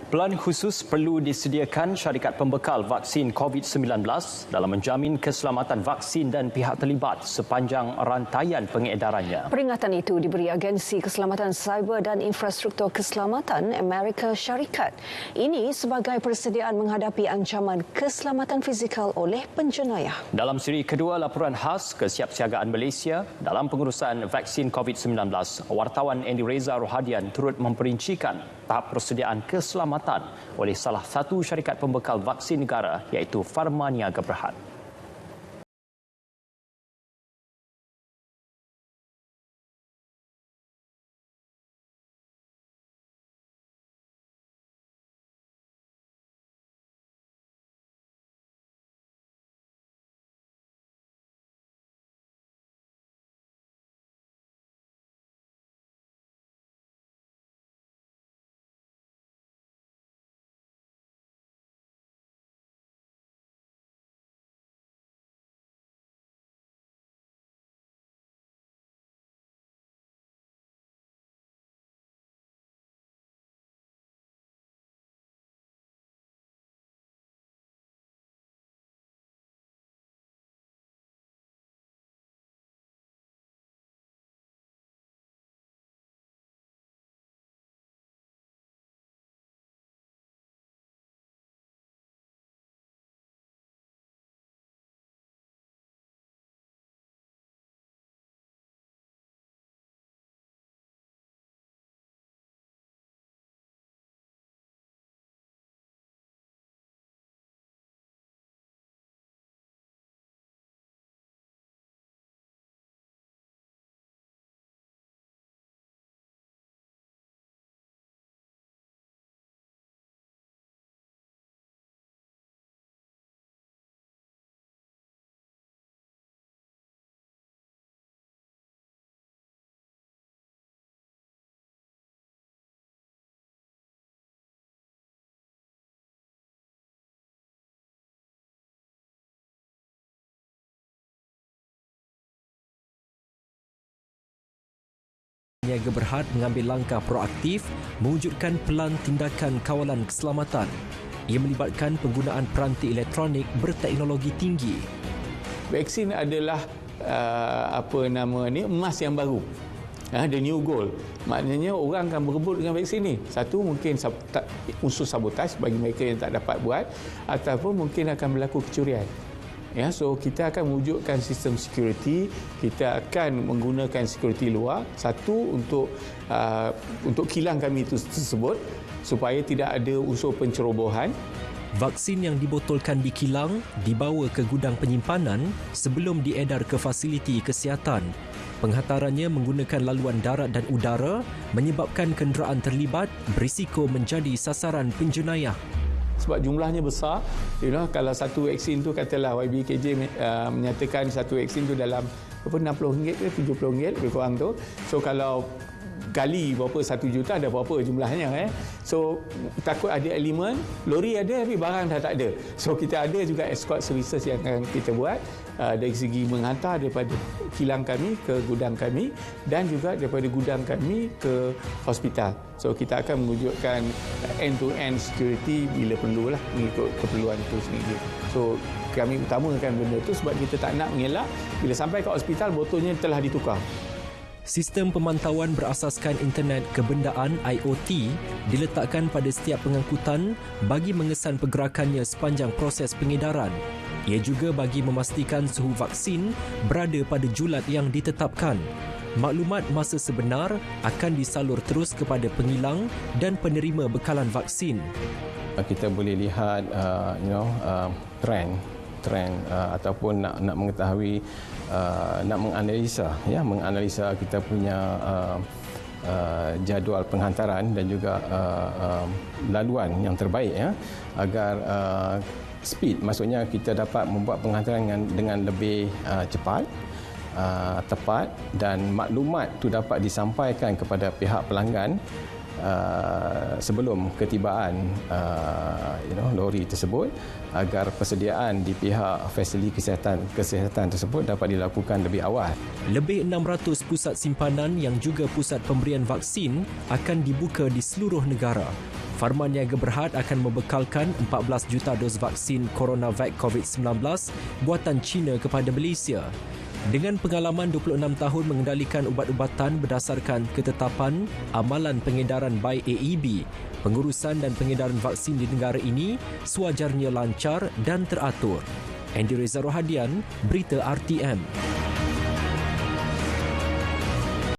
Pelan khusus perlu disediakan syarikat pembekal vaksin COVID-19 dalam menjamin keselamatan vaksin dan pihak terlibat sepanjang rantaian pengedarannya. Peringatan itu diberi Agensi Keselamatan Cyber dan Infrastruktur Keselamatan Amerika Syarikat. Ini sebagai persediaan menghadapi ancaman keselamatan fizikal oleh penjenayah. Dalam siri kedua laporan khas kesiapsiagaan Malaysia dalam pengurusan vaksin COVID-19, wartawan Andy Reza Rohadian turut memperincikan tahap persediaan keselamatan oleh salah satu syarikat pembekal vaksin negara iaitu Pharmaniaga Berhad. Pharmaniaga Berhad mengambil langkah proaktif mewujudkan pelan tindakan kawalan keselamatan. Ia melibatkan penggunaan peranti elektronik berteknologi tinggi. Vaksin adalah emas yang baru. The new gold. Maknanya orang akan berebut dengan vaksin ni. Satu, mungkin unsur sabotaj bagi mereka yang tak dapat buat, ataupun mungkin akan berlaku kecurian. So kita akan mewujudkan sistem security, kita akan menggunakan security luar, satu untuk kilang kami itu tersebut supaya tidak ada unsur pencerobohan. Vaksin yang dibotolkan di kilang dibawa ke gudang penyimpanan sebelum diedar ke fasiliti kesihatan. Penghantarannya menggunakan laluan darat dan udara menyebabkan kenderaan terlibat berisiko menjadi sasaran penjenayah. Sebab jumlahnya besar, kalau satu vaksin tu katalah YBKJ menyatakan satu vaksin tu dalam RM60 ke RM70 lebih kurang tu. So kalau kali berapa 1 juta ada berapa jumlahnya. So takut ada elemen, lori ada tapi barang dah tak ada. So kita ada juga escort services yang akan kita buat dari segi menghantar daripada kilang kami ke gudang kami dan juga daripada gudang kami ke hospital. So kita akan mewujudkan end-to-end security bila perlulah mengikut keperluan itu sendiri. So kami utamakan benda itu sebab kita tak nak mengelak bila sampai ke hospital botolnya telah ditukar. Sistem pemantauan berasaskan internet kebendaan IoT diletakkan pada setiap pengangkutan bagi mengesan pergerakannya sepanjang proses pengedaran. Ia juga bagi memastikan suhu vaksin berada pada julat yang ditetapkan. Maklumat masa sebenar akan disalur terus kepada pengilang dan penerima bekalan vaksin. Kita boleh lihat trend ataupun nak mengetahui nak menganalisa kita punya jadual penghantaran dan juga laluan yang terbaik agar speed, maksudnya kita dapat membuat penghantaran dengan lebih cepat, tepat dan maklumat tu dapat disampaikan kepada pihak pelanggan sebelum ketibaan lori tersebut agar persediaan di pihak fasiliti kesihatan tersebut dapat dilakukan lebih awal. Lebih 600 pusat simpanan yang juga pusat pemberian vaksin akan dibuka di seluruh negara. Pharma Niaga Berhad akan membekalkan 14 juta dos vaksin CoronaVac COVID-19 buatan China kepada Malaysia. Dengan pengalaman 26 tahun mengendalikan ubat-ubatan berdasarkan ketetapan Amalan Pengedaran by AEB, pengurusan dan pengedaran vaksin di negara ini sewajarnya lancar dan teratur. Andy Reza Rohadian, Berita RTM.